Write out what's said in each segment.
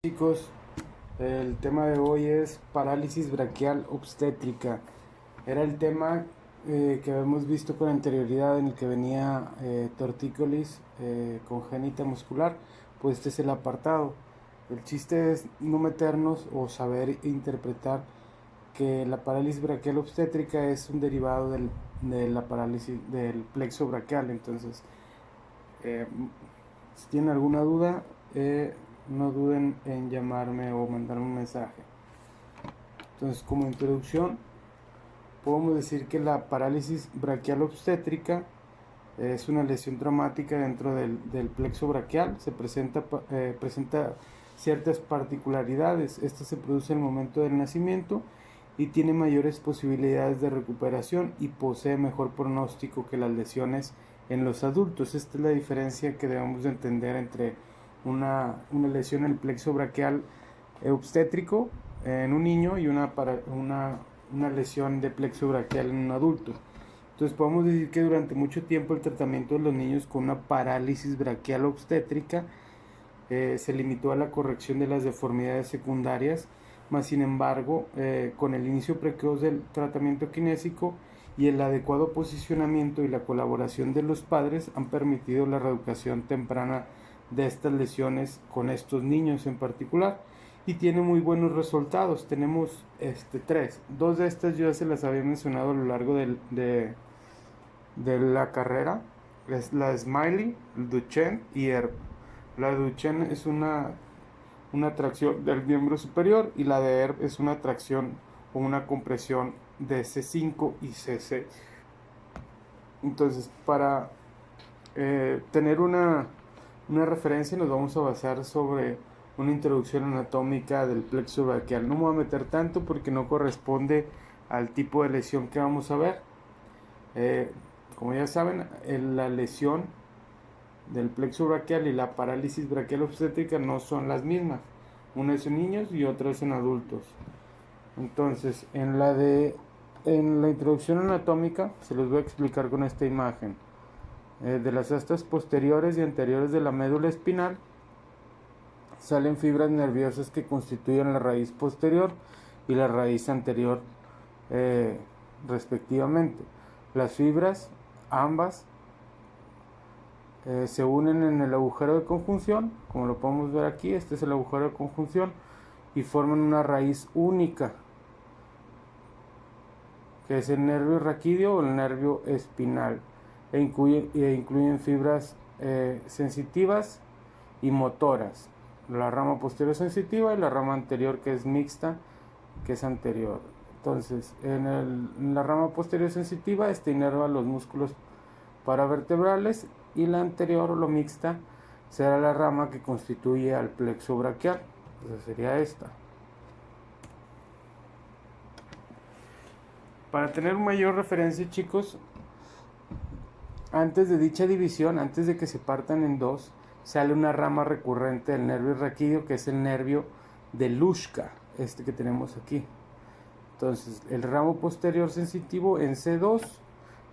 Chicos, el tema de hoy es parálisis braquial obstétrica. Era el tema que habíamos visto con anterioridad en el que venía tortícolis congénita muscular, pues este es el apartado. El chiste es no meternos o saber interpretar que la parálisis braquial obstétrica es un derivado de la parálisis del plexo braquial. Entonces, eh, si tienen alguna duda, no duden en llamarme o mandarme un mensaje. Entonces, como introducción, podemos decir que la parálisis braquial obstétrica es una lesión traumática dentro del plexo braquial. Presenta ciertas particularidades. Esta se produce en el momento del nacimiento y tiene mayores posibilidades de recuperación y posee mejor pronóstico que las lesiones en los adultos. Esta es la diferencia que debemos de entender entre una lesión en el plexo braquial obstétrico en un niño y una lesión de plexo braquial en un adulto. Entonces podemos decir que durante mucho tiempo el tratamiento de los niños con una parálisis braquial obstétrica se limitó a la corrección de las deformidades secundarias, más sin embargo, con el inicio precoz del tratamiento kinésico y el adecuado posicionamiento y la colaboración de los padres han permitido la reeducación temprana de estas lesiones con estos niños en particular y tiene muy buenos resultados. Tenemos tres. Dos de estas yo ya se las había mencionado a lo largo de la carrera. Es la Smiley, Duchenne y Herb. La Duchenne es una tracción del miembro superior y la de Herb es una tracción o una compresión de C5 y C6. Entonces, para tener una referencia, nos vamos a basar sobre una introducción anatómica del plexo braquial. No me voy a meter tanto porque no corresponde al tipo de lesión que vamos a ver. Como ya saben, la lesión del plexo braquial y la parálisis braquial obstétrica no son las mismas. Una es en niños y otra es en adultos. Entonces, en la introducción anatómica se los voy a explicar con esta imagen. De las astas posteriores y anteriores de la médula espinal salen fibras nerviosas que constituyen la raíz posterior y la raíz anterior respectivamente. Las fibras, ambas, se unen en el agujero de conjunción, como lo podemos ver aquí. Este es el agujero de conjunción y forman una raíz única, que es el nervio raquídeo o el nervio espinal, e incluyen fibras sensitivas y motoras, la rama posterior sensitiva y la rama anterior, que es mixta, que es anterior. Entonces, en la rama posterior sensitiva inerva los músculos paravertebrales y la anterior o lo mixta será la rama que constituye al plexo braquial. Entonces sería esta. Para tener mayor referencia, chicos, antes de dicha división, antes de que se partan en dos, sale una rama recurrente del nervio raquídeo, que es el nervio de Luschka, este que tenemos aquí. Entonces, el ramo posterior sensitivo en C2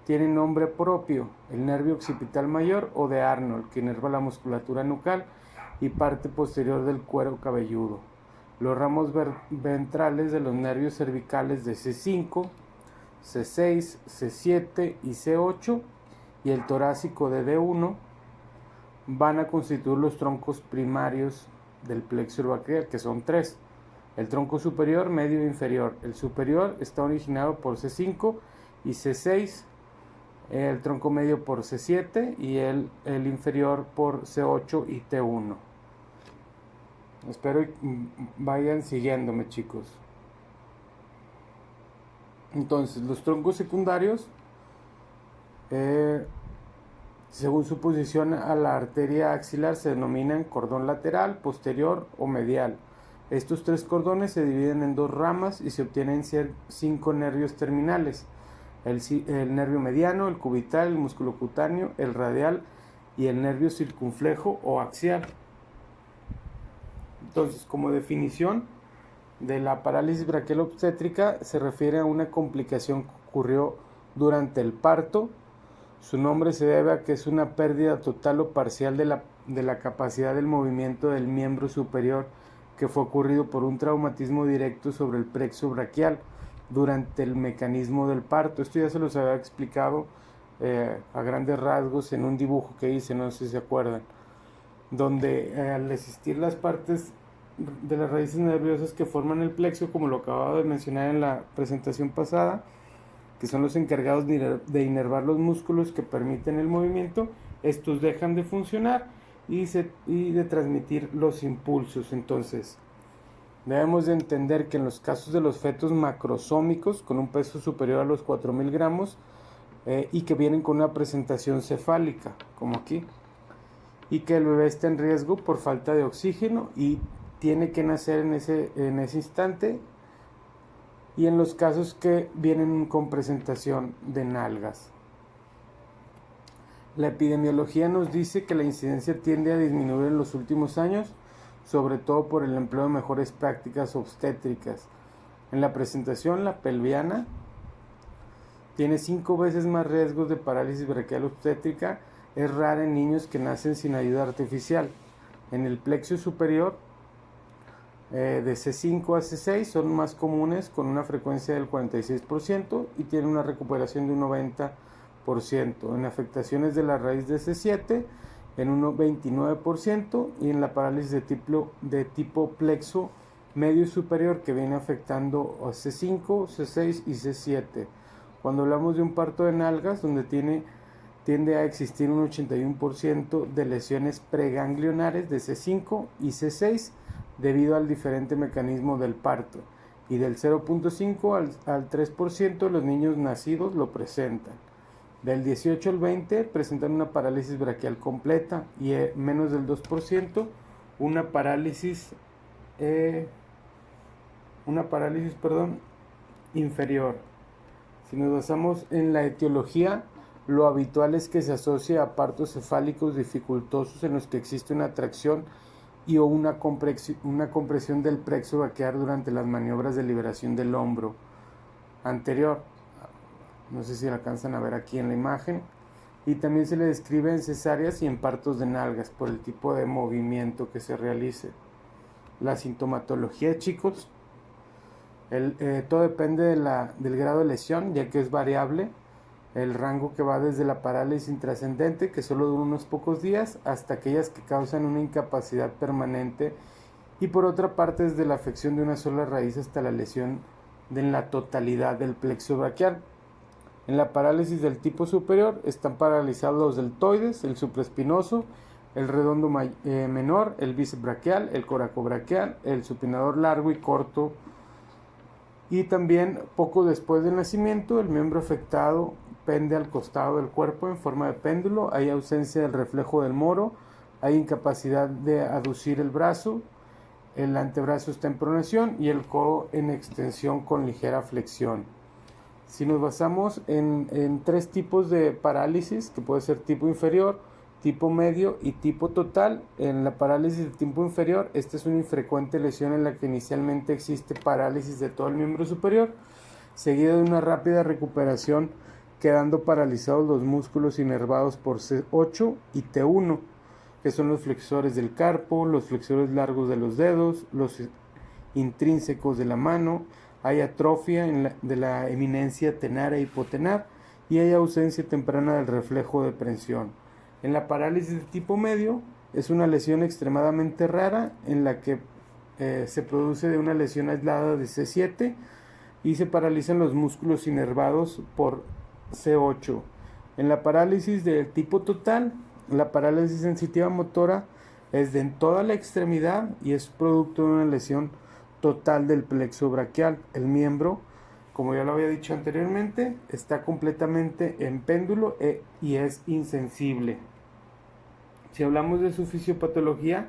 tiene nombre propio, el nervio occipital mayor o de Arnold, que inerva la musculatura nucal y parte posterior del cuero cabelludo. Los ramos ventrales de los nervios cervicales de C5, C6, C7 y C8 y el torácico de D1 van a constituir los troncos primarios del plexo braquial, que son tres: el tronco superior, medio e inferior. El superior está originado por C5 y C6, el tronco medio por C7 y el inferior por C8 y T1. Espero vayan siguiéndome, chicos. Entonces, los troncos secundarios, según su posición a la arteria axilar, se denominan cordón lateral, posterior o medial. Estos tres cordones se dividen en dos ramas y se obtienen 5 nervios terminales: el nervio mediano, el cubital, el músculo cutáneo, el radial y el nervio circunflejo o axial. Entonces, como definición de la parálisis braquial obstétrica, se refiere a una complicación que ocurrió durante el parto. Su nombre se debe a que es una pérdida total o parcial de la capacidad del movimiento del miembro superior que fue ocurrido por un traumatismo directo sobre el plexo braquial durante el mecanismo del parto. Esto ya se los había explicado a grandes rasgos en un dibujo que hice, no sé si se acuerdan, donde al existir las partes de las raíces nerviosas que forman el plexo, como lo acababa de mencionar en la presentación pasada, que son los encargados de inervar los músculos que permiten el movimiento, estos dejan de funcionar y de transmitir los impulsos. Entonces, debemos de entender que en los casos de los fetos macrosómicos con un peso superior a los 4000 gramos y que vienen con una presentación cefálica, como aquí, y que el bebé está en riesgo por falta de oxígeno y tiene que nacer en ese instante, y en los casos que vienen con presentación de nalgas. La epidemiología nos dice que la incidencia tiende a disminuir en los últimos años, sobre todo por el empleo de mejores prácticas obstétricas. En la presentación, la pelviana tiene 5 veces más riesgos de parálisis braquial obstétrica, es rara en niños que nacen sin ayuda artificial. En el plexo superior, de C5 a C6 son más comunes, con una frecuencia del 46% y tienen una recuperación de un 90%. En afectaciones de la raíz de C7 en un 29%, y en la parálisis de tipo plexo medio y superior, que viene afectando a C5, C6 y C7. Cuando hablamos de un parto de nalgas, donde tiende a existir un 81% de lesiones preganglionares de C5 y C6 debido al diferente mecanismo del parto, y del 0.5 al 3% de los niños nacidos lo presentan. Del 18 al 20 presentan una parálisis braquial completa, y menos del 2% una parálisis inferior. Si nos basamos en la etiología, lo habitual es que se asocie a partos cefálicos dificultosos en los que existe una tracción y o una compresión del plexo braquial durante las maniobras de liberación del hombro anterior. No sé si la alcanzan a ver aquí en la imagen. Y también se le describe en cesáreas y en partos de nalgas por el tipo de movimiento que se realice. La sintomatología, chicos, todo depende del grado de lesión, ya que es variable. El rango que va desde la parálisis intrascendente, que solo dura unos pocos días, hasta aquellas que causan una incapacidad permanente, y por otra parte desde la afección de una sola raíz hasta la lesión de la totalidad del plexo braquial. En la parálisis del tipo superior están paralizados los deltoides, el supraespinoso, el redondo menor, el bíceps braquial, el coracobraquial, el supinador largo y corto, y también poco después del nacimiento el miembro afectado pende al costado del cuerpo en forma de péndulo, hay ausencia del reflejo del moro, hay incapacidad de aducir el brazo, el antebrazo está en pronación y el codo en extensión con ligera flexión. Si nos basamos en 3 tipos de parálisis, que puede ser tipo inferior, tipo medio y tipo total, en la parálisis de tipo inferior, esta es una infrecuente lesión en la que inicialmente existe parálisis de todo el miembro superior, seguida de una rápida recuperación, quedando paralizados los músculos inervados por C8 y T1, que son los flexores del carpo, los flexores largos de los dedos, los intrínsecos de la mano. Hay atrofia de la eminencia tenar e hipotenar, y hay ausencia temprana del reflejo de prensión. En la parálisis de tipo medio es una lesión extremadamente rara, en la que se produce de una lesión aislada de C7 y se paralizan los músculos inervados por C8. En la parálisis de tipo total, la parálisis sensitiva motora es de toda la extremidad y es producto de una lesión total del plexo braquial. El miembro, como ya lo había dicho anteriormente, está completamente en péndulo y es insensible. Si hablamos de su fisiopatología,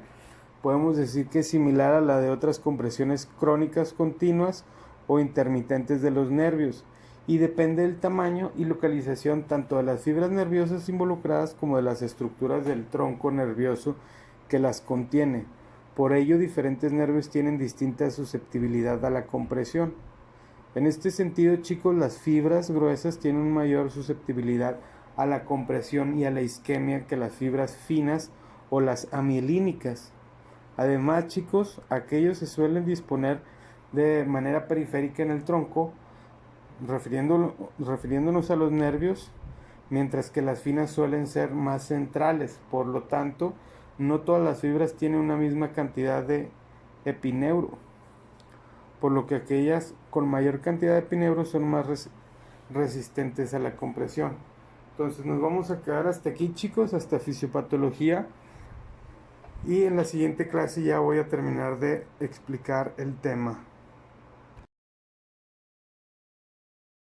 podemos decir que es similar a la de otras compresiones crónicas continuas o intermitentes de los nervios, y depende del tamaño y localización tanto de las fibras nerviosas involucradas como de las estructuras del tronco nervioso que las contiene. Por ello, diferentes nervios tienen distinta susceptibilidad a la compresión. En este sentido, chicos, las fibras gruesas tienen mayor susceptibilidad a la compresión y a la isquemia que las fibras finas o las amielínicas. Además, chicos, aquellos se suelen disponer de manera periférica en el tronco, refiriéndonos a los nervios, mientras que las finas suelen ser más centrales. Por lo tanto, no todas las fibras tienen una misma cantidad de epineuro, por lo que aquellas con mayor cantidad de epineuro son más resistentes a la compresión. Entonces nos vamos a quedar hasta aquí, chicos, hasta fisiopatología, y en la siguiente clase ya voy a terminar de explicar el tema.